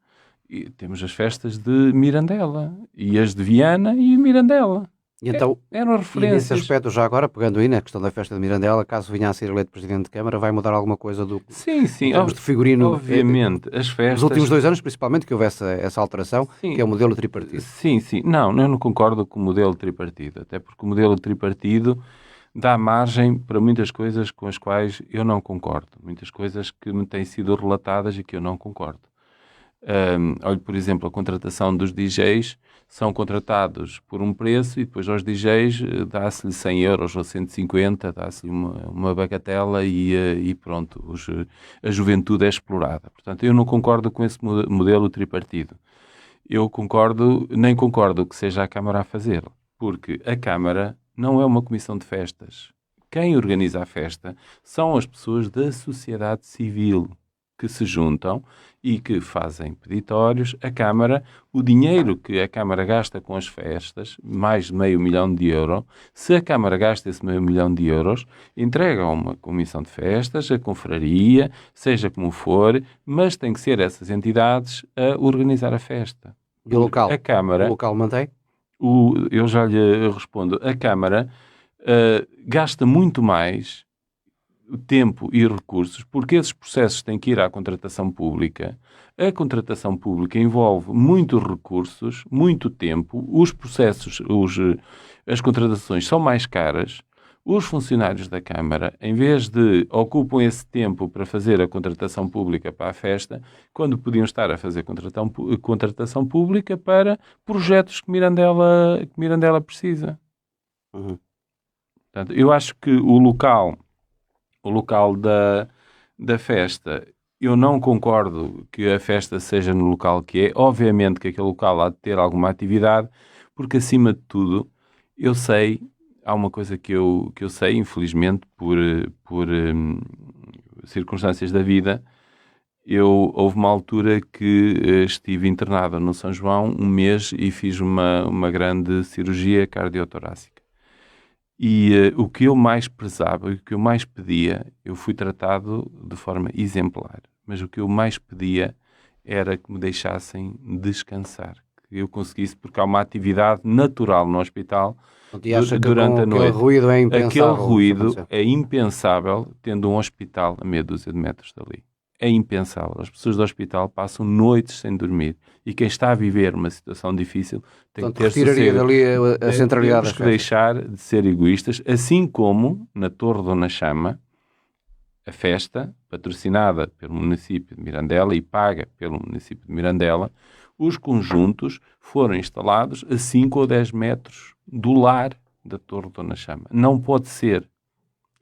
E temos as festas de Mirandela, e as de Viana e Mirandela. E então, Eram e nesse referências. aspecto, já agora, pegando aí na questão da festa de Mirandela, caso venha a ser eleito Presidente de Câmara, vai mudar alguma coisa Sim, em sim, termos de figurino? obviamente, as Nos últimos festas... 2 anos, principalmente, que houve essa alteração, que Sim, é o modelo tripartido. sim, sim. Não, eu não concordo com o modelo tripartido, até porque o modelo tripartido dá margem para muitas coisas com as quais eu não concordo, muitas coisas que me têm sido relatadas e que eu não concordo. Olhe, por exemplo, a contratação dos DJs, são contratados por um preço e depois aos DJs dá-se-lhe 100 euros ou 150, dá-se-lhe uma bagatela e pronto, a juventude é explorada. Portanto, eu não concordo com esse modelo tripartido. Eu nem concordo que seja a Câmara a fazê-lo, porque a Câmara não é uma comissão de festas. Quem organiza a festa são as pessoas da sociedade civil que se juntam e que fazem peditórios. A Câmara, o dinheiro que a Câmara gasta com as festas, mais de 500 mil euros, se a Câmara gasta esse 500 mil euros, entrega a uma comissão de festas, a confraria, seja como for, mas tem que ser essas entidades a organizar a festa. E o local? A Câmara, O local mantém? eu já lhe respondo, a Câmara gasta muito mais tempo e recursos, porque esses processos têm que ir à contratação pública. A contratação pública envolve muitos recursos, muito tempo, os processos, as contratações são mais caras. Os funcionários da Câmara, em vez de ocupam esse tempo para fazer a contratação pública para a festa, quando podiam estar a fazer contratação pública para projetos que Mirandela precisa. Uhum. Portanto, eu acho que o local da festa, eu não concordo que a festa seja no local que é. Obviamente que aquele local há de ter alguma atividade, porque acima de tudo, eu sei, há uma coisa que eu sei, infelizmente, por circunstâncias da vida, houve uma altura que estive internado no São João um mês e fiz uma grande cirurgia cardiotorácica. E o que eu mais prezava, o que eu mais pedia, eu fui tratado de forma exemplar, mas o que eu mais pedia era que me deixassem descansar, que eu conseguisse, porque há uma atividade natural no hospital durante a noite. Aquele ruído é impensável. Aquele ruído é impensável, tendo um hospital a meia dúzia de metros dali. É impensável. As pessoas do hospital passam noites sem dormir. E quem está a viver uma situação difícil tem que ter retiraria dali a centralidade Temos que deixar de ser egoístas, assim como na Torre Dona Chama, a festa, patrocinada pelo município de Mirandela e paga pelo município de Mirandela, os conjuntos foram instalados a 5 ou 10 metros do lar da Torre Dona Chama. Não pode ser.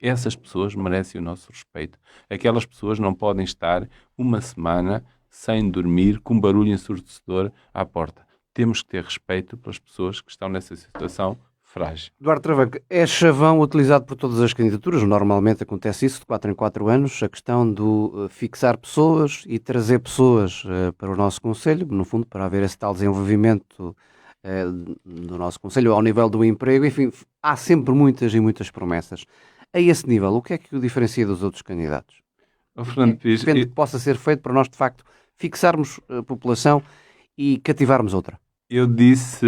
Essas pessoas merecem o nosso respeito. Aquelas pessoas não podem estar uma semana sem dormir, com barulho ensurdecedor à porta. Temos que ter respeito pelas pessoas que estão nessa situação frágil. Eduardo Travanco, é chavão utilizado por todas as candidaturas, normalmente acontece isso de 4 em 4 anos, a questão do fixar pessoas e trazer pessoas para o nosso Conselho, no fundo, para haver esse tal desenvolvimento do nosso Conselho ao nível do emprego. Enfim, há sempre muitas e muitas promessas. A esse nível, o que é que o diferencia dos outros candidatos? Fernando Pires, depende que possa ser feito para nós, de facto, fixarmos a população e cativarmos outra. Eu disse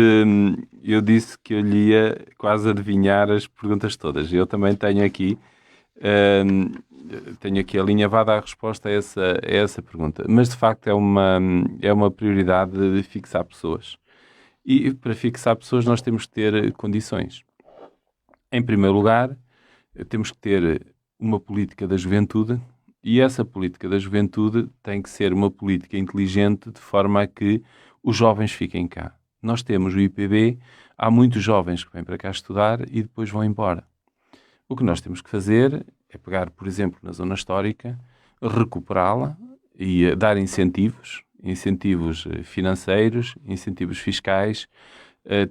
que eu lhe ia quase adivinhar as perguntas todas. Eu também tenho aqui alinhavada a resposta a essa pergunta. Mas, de facto, é uma prioridade de fixar pessoas. E para fixar pessoas nós temos que ter condições. Em primeiro lugar, temos que ter uma política da juventude, e essa política da juventude tem que ser uma política inteligente de forma a que os jovens fiquem cá. Nós temos o IPB, há muitos jovens que vêm para cá estudar e depois vão embora. O que nós temos que fazer é pegar, por exemplo, na zona histórica, recuperá-la e dar incentivos financeiros, incentivos fiscais,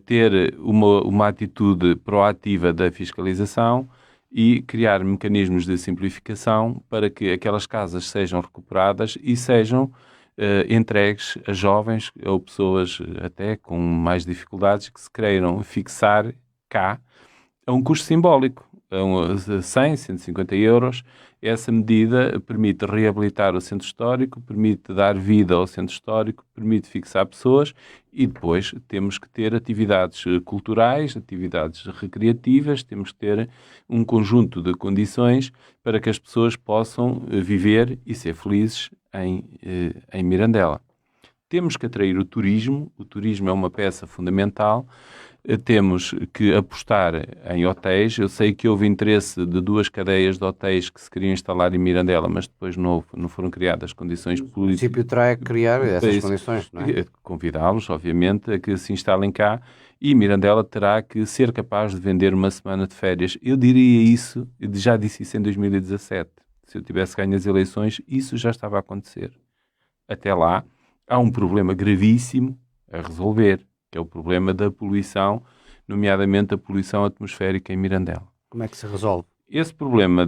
ter uma atitude proativa da fiscalização e criar mecanismos de simplificação para que aquelas casas sejam recuperadas e sejam entregues a jovens ou pessoas até com mais dificuldades que se queiram fixar cá a um custo simbólico. a 100, 150 euros. Essa medida permite reabilitar o centro histórico, permite dar vida ao centro histórico, permite fixar pessoas e depois temos que ter atividades culturais, atividades recreativas, temos que ter um conjunto de condições para que as pessoas possam viver e ser felizes em Mirandela. Temos que atrair o turismo é uma peça fundamental. Temos que apostar em hotéis. Eu sei que houve interesse de 2 cadeias de hotéis que se queriam instalar em Mirandela, mas depois não foram criadas condições políticas. O município terá que criar essas condições, não é? Convidá-los, obviamente, a que se instalem cá e Mirandela terá que ser capaz de vender uma semana de férias. Eu diria isso, já disse isso em 2017. Se eu tivesse ganho as eleições, isso já estava a acontecer. Até lá, há um problema gravíssimo a resolver, que é o problema da poluição, nomeadamente a poluição atmosférica em Mirandela. Como é que se resolve? Esse problema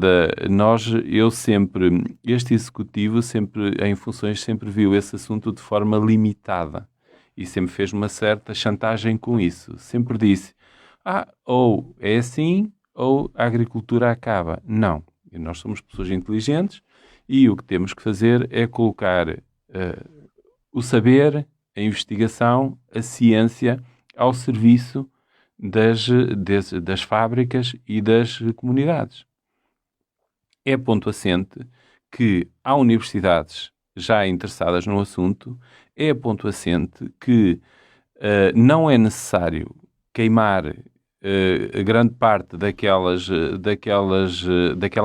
este executivo sempre, em funções, sempre viu esse assunto de forma limitada e sempre fez uma certa chantagem com isso. Sempre disse, ou é assim, ou a agricultura acaba. Não. E nós somos pessoas inteligentes e o que temos que fazer é colocar o saber, a investigação, a ciência ao serviço das fábricas e das comunidades. É ponto assente que há universidades já interessadas no assunto, é ponto assente que não é necessário queimar grande parte daquela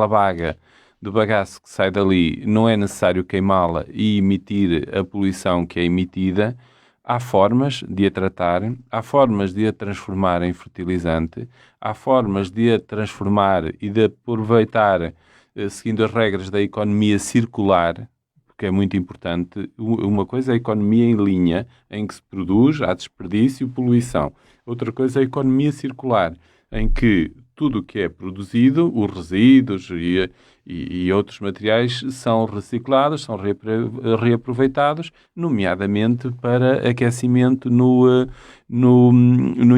baga do bagaço que sai dali, não é necessário queimá-la e emitir a poluição que é emitida. Há formas de a tratar, há formas de a transformar em fertilizante, há formas de a transformar e de aproveitar, seguindo as regras da economia circular, porque é muito importante. Uma coisa é a economia em linha, em que se produz, há desperdício e poluição. Outra coisa é a economia circular, em que tudo o que é produzido, os resíduos e outros materiais são reciclados, são reaproveitados, nomeadamente para aquecimento no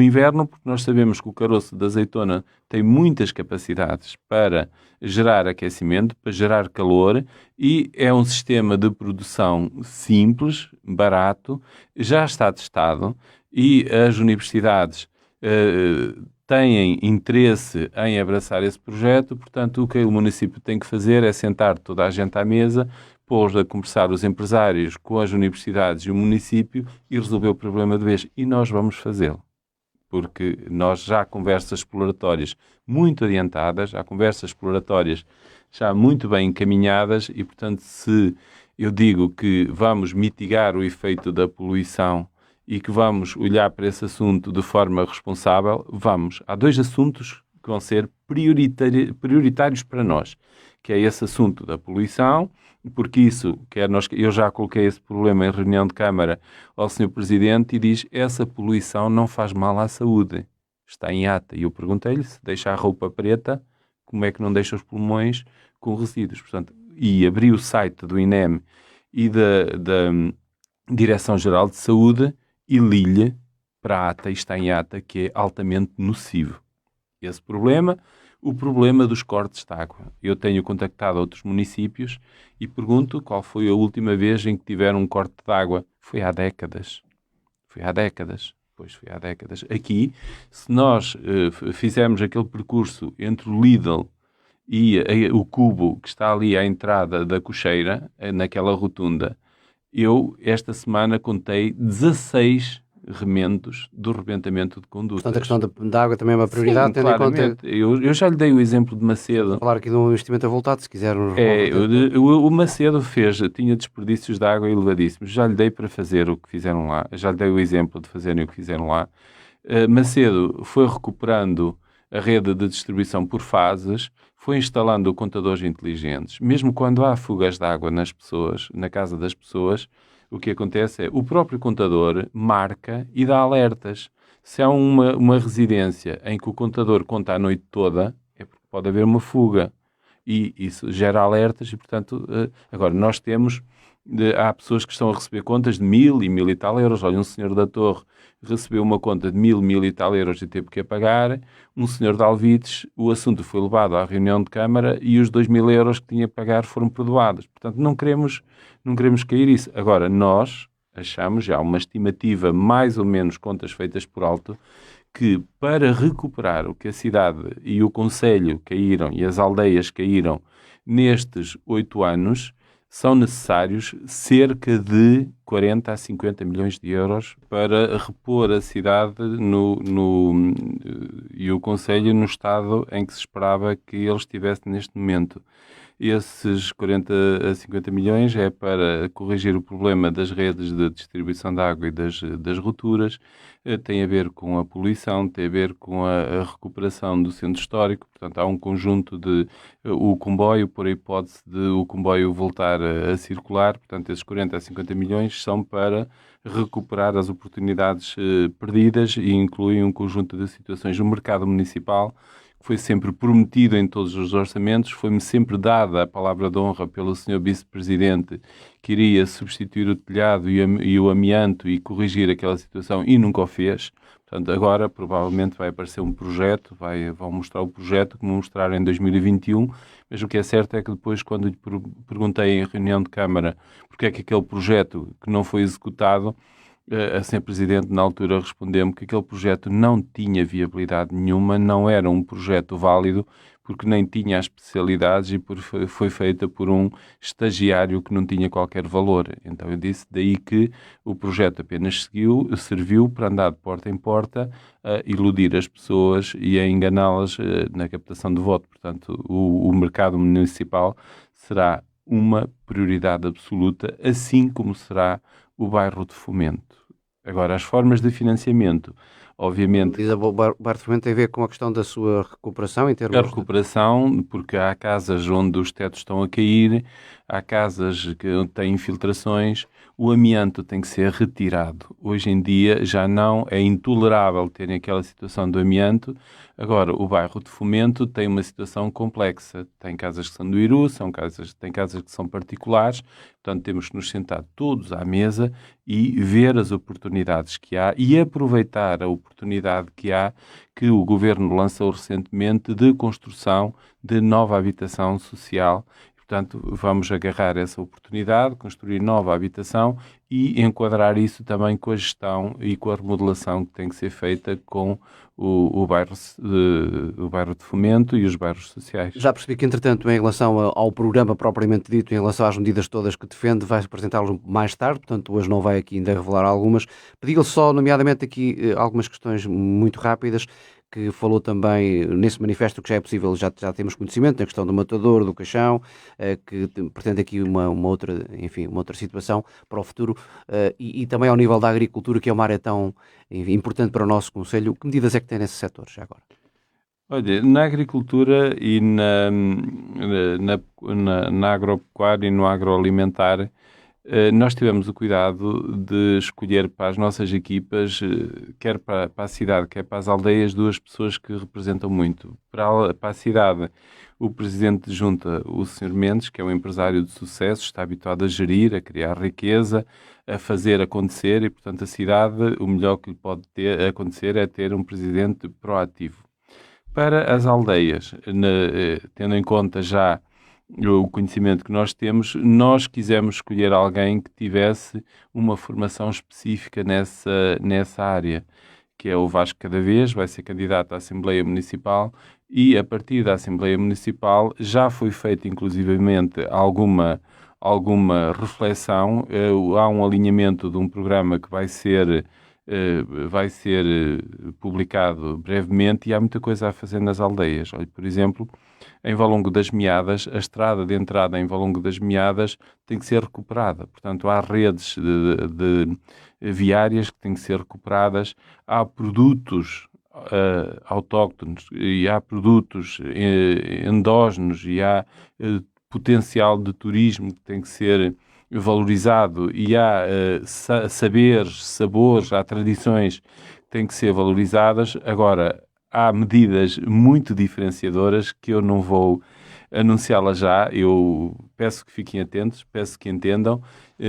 inverno, porque nós sabemos que o caroço da azeitona tem muitas capacidades para gerar aquecimento, para gerar calor, e é um sistema de produção simples, barato, já está testado, e as universidades têm interesse em abraçar esse projeto. Portanto, o que o município tem que fazer é sentar toda a gente à mesa, pôr a conversar os empresários com as universidades e o município e resolver o problema de vez. E nós vamos fazê-lo. Porque nós já há conversas exploratórias muito adiantadas, há conversas exploratórias já muito bem encaminhadas e, portanto, se eu digo que vamos mitigar o efeito da poluição e que vamos olhar para esse assunto de forma responsável, vamos. Há 2 assuntos que vão ser prioritários para nós, que é esse assunto da poluição, porque isso, eu já coloquei esse problema em reunião de Câmara ao Sr. Presidente e diz, essa poluição não faz mal à saúde, está em ata. E eu perguntei-lhe se deixa a roupa preta, como é que não deixa os pulmões com resíduos. Portanto, e abri o site do INEM e da Direção-Geral de Saúde e li-lhe para a ata, e está em ata, que é altamente nocivo. Esse problema, o problema dos cortes de água. Eu tenho contactado outros municípios e pergunto qual foi a última vez em que tiveram um corte de água. Foi há décadas. Pois foi há décadas. Aqui, se nós fizermos aquele percurso entre o Lidl e o cubo que está ali à entrada da cocheira, naquela rotunda, eu, esta semana, contei 16 remendos do rebentamento de condutas. Portanto, a questão da água também é uma prioridade, tendo claramente. Em conta... Eu já lhe dei o exemplo de Macedo. Vou falar aqui de um investimento avultado, se quiser. O Macedo tinha desperdícios de água elevadíssimos. Já lhe dei para fazer o que fizeram lá. Já lhe dei o exemplo de fazerem o que fizeram lá. Macedo foi recuperando a rede de distribuição por fases, foi instalando contadores inteligentes. Mesmo quando há fugas de água nas pessoas, na casa das pessoas, o que acontece é o próprio contador marca e dá alertas. Se há uma residência em que o contador conta a noite toda, é porque pode haver uma fuga. E isso gera alertas e, portanto, agora nós temos Há pessoas que estão a receber contas de 1.000 e 1.000 e tal euros. Olha, um senhor da Torre recebeu uma conta de 1.000, 1.000 e tal euros e teve que a pagar. Um senhor de Alvides, o assunto foi levado à reunião de Câmara e os 2.000 euros que tinha que pagar foram perdoados. Portanto, não queremos cair isso. Agora, nós achamos, já há uma estimativa, mais ou menos, contas feitas por alto, que para recuperar o que a cidade e o concelho caíram e as aldeias caíram nestes 8 anos, são necessários cerca de 40 a 50 milhões de euros para repor a cidade e o concelho no estado em que se esperava que ele estivesse neste momento. Esses 40 a 50 milhões é para corrigir o problema das redes de distribuição de água e das rupturas, tem a ver com a poluição, tem a ver com a recuperação do centro histórico. Portanto, há um conjunto de o comboio, por a hipótese de o comboio voltar a circular. Portanto, esses 40 a 50 milhões são para recuperar as oportunidades perdidas e incluem um conjunto de situações no mercado municipal. Foi sempre prometido em todos os orçamentos, foi-me sempre dada a palavra de honra pelo Sr. Vice-Presidente que iria substituir o telhado e o amianto e corrigir aquela situação e nunca o fez. Portanto, agora provavelmente vai aparecer um projeto, vão mostrar o projeto que me mostraram em 2021, mas o que é certo é que depois, quando lhe perguntei em reunião de Câmara porque é que aquele projeto que não foi executado, a Sra. Presidente, na altura, respondeu-me que aquele projeto não tinha viabilidade nenhuma, não era um projeto válido, porque nem tinha as especialidades e foi feita por um estagiário que não tinha qualquer valor. Então eu disse daí que o projeto apenas serviu para andar de porta em porta, a iludir as pessoas e a enganá-las na captação de voto. Portanto, o mercado municipal será uma prioridade absoluta, assim como será o bairro de Fomento. Agora, as formas de financiamento, obviamente... Diz o bairro de Fomento tem a ver com a questão da sua recuperação em termos A recuperação, porque há casas onde os tetos estão a cair, há casas que têm infiltrações, o amianto tem que ser retirado. Hoje em dia já não é intolerável terem aquela situação do amianto. Agora, o bairro de Fomento tem uma situação complexa. Tem casas que são do Iru, tem casas que são particulares, portanto temos que nos sentar todos à mesa e ver as oportunidades que há e aproveitar a oportunidade que o Governo lançou recentemente de construção de nova habitação social. Portanto, vamos agarrar essa oportunidade, construir nova habitação e enquadrar isso também com a gestão e com a remodelação que tem que ser feita com o bairro de Fomento e os bairros sociais. Já percebi que, entretanto, em relação ao programa propriamente dito, em relação às medidas todas que defende, vai apresentá-los mais tarde, portanto, hoje não vai aqui ainda revelar algumas. Pedi-lhe só, nomeadamente, aqui algumas questões muito rápidas, que falou também nesse manifesto que já é possível, já temos conhecimento, na questão do matador, do caixão, que pretende aqui uma outra situação para o futuro, e também ao nível da agricultura, que é uma área tão importante para o nosso concelho. Que medidas é que tem nesse setor já agora? Olha, na agricultura e na agropecuária e no agroalimentar, nós tivemos o cuidado de escolher para as nossas equipas, quer para a cidade, quer para as aldeias, duas pessoas que representam muito. Para a cidade, o presidente de junta, o Sr. Mendes, que é um empresário de sucesso, está habituado a gerir, a criar riqueza, a fazer acontecer e, portanto, a cidade, o melhor que lhe pode acontecer é ter um presidente proativo. Para as aldeias, tendo em conta já o conhecimento que nós temos, nós quisemos escolher alguém que tivesse uma formação específica nessa área, que é o Vasco Cadavez, vai ser candidato à Assembleia Municipal e a partir da Assembleia Municipal já foi feita inclusivamente alguma reflexão, há um alinhamento de um programa que vai ser publicado brevemente e há muita coisa a fazer nas aldeias. Olha, por exemplo, em Valongo das Meadas, a estrada de entrada em Valongo das Meadas tem que ser recuperada. Portanto, há redes de viárias que têm que ser recuperadas, há produtos autóctones e há produtos endógenos e há potencial de turismo que tem que ser valorizado e há saberes, sabores, há tradições que têm que ser valorizadas. Agora, há medidas muito diferenciadoras que eu não vou anunciá-la já. Eu peço que fiquem atentos, peço que entendam,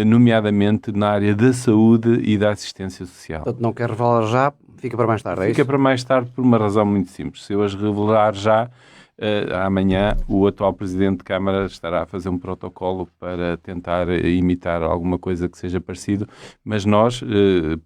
nomeadamente na área da saúde e da assistência social. Portanto, não quer revelar já, fica para mais tarde, é isso? Fica para mais tarde por uma razão muito simples. Se eu as revelar já, amanhã o atual Presidente de Câmara estará a fazer um protocolo para tentar imitar alguma coisa que seja parecido, mas nós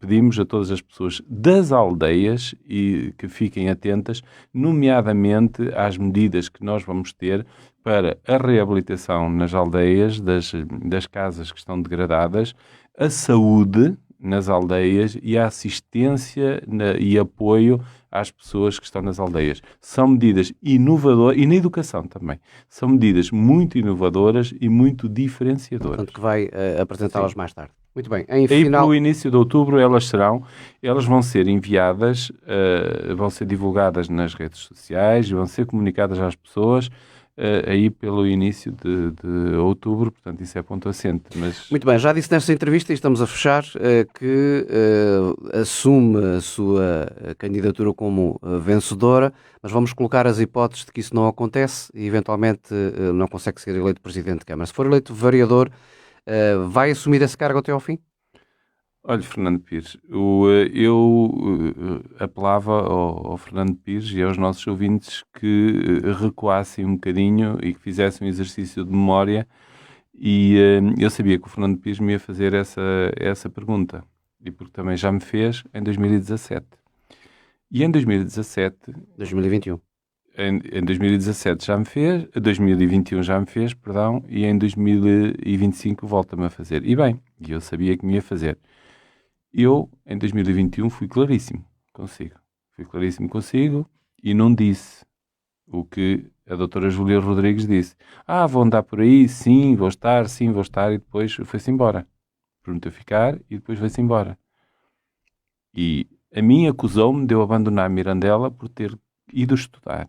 pedimos a todas as pessoas das aldeias e que fiquem atentas, nomeadamente às medidas que nós vamos ter para a reabilitação nas aldeias das casas que estão degradadas, a saúde nas aldeias e a assistência e apoio às pessoas que estão nas aldeias. São medidas inovadoras, e na educação também, são medidas muito inovadoras e muito diferenciadoras. Portanto, que vai apresentá-las mais tarde. Muito bem. Em final... pelo início de outubro elas vão ser enviadas, vão ser divulgadas nas redes sociais, vão ser comunicadas às pessoas, aí pelo início de outubro, portanto isso é ponto assente. Mas... Muito bem, já disse nesta entrevista, e estamos a fechar, que assume a sua candidatura como vencedora, mas vamos colocar as hipóteses de que isso não acontece e eventualmente não consegue ser eleito Presidente de Câmara. Se for eleito vereador, vai assumir esse cargo até ao fim? Olha, Fernando Pires, eu apelava ao Fernando Pires e aos nossos ouvintes que recuassem um bocadinho e que fizessem um exercício de memória, e eu sabia que o Fernando Pires me ia fazer essa pergunta, e porque também já me fez em 2017. E em 2017... 2021. Em 2017 já me fez, 2021 já me fez, perdão, e em 2025 volta-me a fazer. E bem, eu sabia que me ia fazer. Eu, em 2021, fui claríssimo consigo e não disse o que a doutora Júlia Rodrigues disse. Vou andar por aí, sim, vou estar, e depois foi-se embora. Prometeu ficar e depois foi-se embora. E a mim acusou-me de eu abandonar Mirandela por ter ido estudar.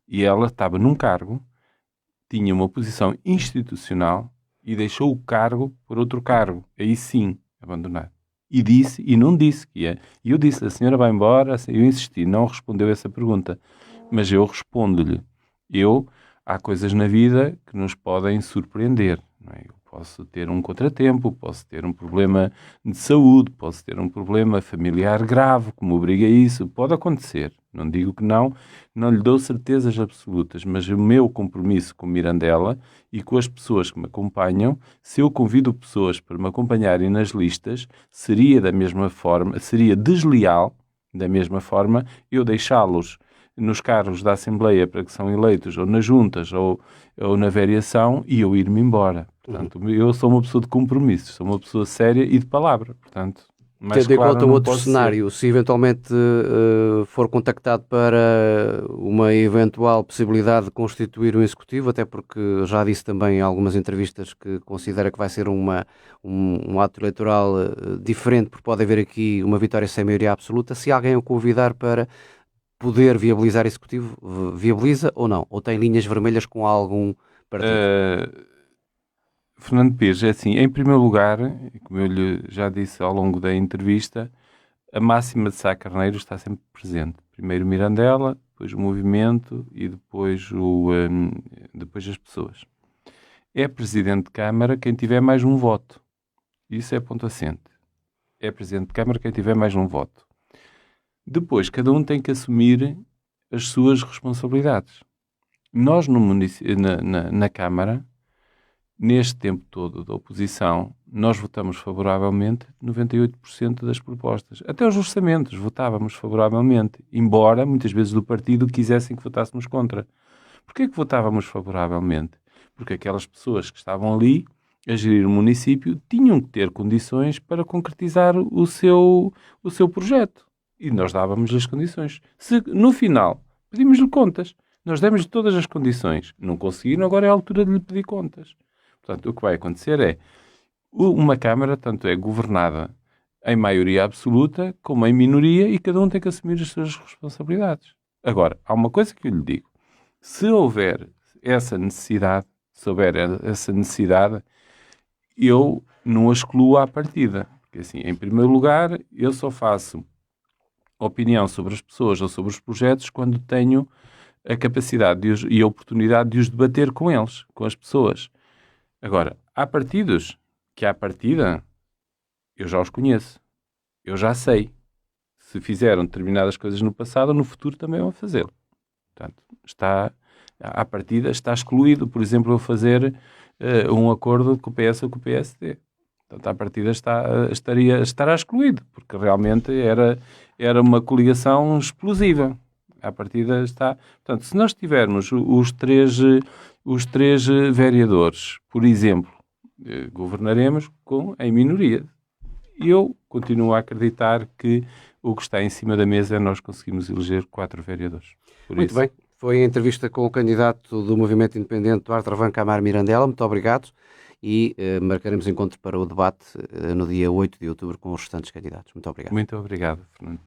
E ela estava num cargo, tinha uma posição institucional e deixou o cargo por outro cargo. Aí sim, abandonar. E disse, e não disse que ia. E eu disse, a senhora vai embora, eu insisti, não respondeu essa pergunta. Mas eu respondo-lhe. Há coisas na vida que nos podem surpreender. Não é? Eu posso ter um contratempo, posso ter um problema de saúde, posso ter um problema familiar grave que me obriga a isso. Pode acontecer. Não digo que não lhe dou certezas absolutas, mas o meu compromisso com Mirandela e com as pessoas que me acompanham, se eu convido pessoas para me acompanharem nas listas, seria desleal, da mesma forma, eu deixá-los nos cargos da Assembleia para que são eleitos, ou nas juntas, ou na variação, e eu ir-me embora. Portanto, eu sou uma pessoa de compromissos, sou uma pessoa séria e de palavra, portanto... Tendo em conta outro cenário, se eventualmente for contactado para uma eventual possibilidade de constituir um executivo, até porque já disse também em algumas entrevistas que considera que vai ser um ato eleitoral diferente, porque pode haver aqui uma vitória sem maioria absoluta, se alguém o convidar para poder viabilizar executivo, viabiliza ou não? Ou tem linhas vermelhas com algum partido? Fernando Pires, é assim, em primeiro lugar, como eu lhe já disse ao longo da entrevista, a máxima de Sá Carneiro está sempre presente. Primeiro Mirandela, depois o movimento e depois as pessoas. É Presidente de Câmara quem tiver mais um voto. Isso é ponto assente. É Presidente de Câmara quem tiver mais um voto. Depois, cada um tem que assumir as suas responsabilidades. Nós, na Câmara, neste tempo todo da oposição, nós votamos favoravelmente 98% das propostas. Até os orçamentos votávamos favoravelmente, embora muitas vezes do partido quisessem que votássemos contra. Porquê que votávamos favoravelmente? Porque aquelas pessoas que estavam ali a gerir o município tinham que ter condições para concretizar o seu projeto. E nós dávamos as condições. Se no final pedimos-lhe contas, nós demos-lhe todas as condições. Não conseguiram, agora é a altura de lhe pedir contas. Portanto, o que vai acontecer é uma Câmara, tanto é governada em maioria absoluta como em minoria, e cada um tem que assumir as suas responsabilidades. Agora, há uma coisa que eu lhe digo. Se houver essa necessidade, eu não a excluo à partida. Porque, assim, em primeiro lugar, eu só faço opinião sobre as pessoas ou sobre os projetos quando tenho a capacidade e a oportunidade de os debater com eles, com as pessoas. Agora, há partidos que, à partida, eu já os conheço. Eu já sei. Se fizeram determinadas coisas no passado, no futuro também vão fazê-lo. Portanto, à partida, está excluído, por exemplo, eu fazer um acordo com o PS ou com o PSD. Portanto, à partida estará excluído, porque realmente era uma coligação explosiva. À partida está... Portanto, se nós tivermos os três vereadores, por exemplo, governaremos em minoria. Eu continuo a acreditar que o que está em cima da mesa é nós conseguirmos eleger 4 vereadores. Muito bem. Foi a entrevista com o candidato do Movimento Independente, Duarte Arvan Amar Mirandela. Muito obrigado. E marcaremos encontro para o debate no dia 8 de outubro com os restantes candidatos. Muito obrigado. Muito obrigado, Fernando.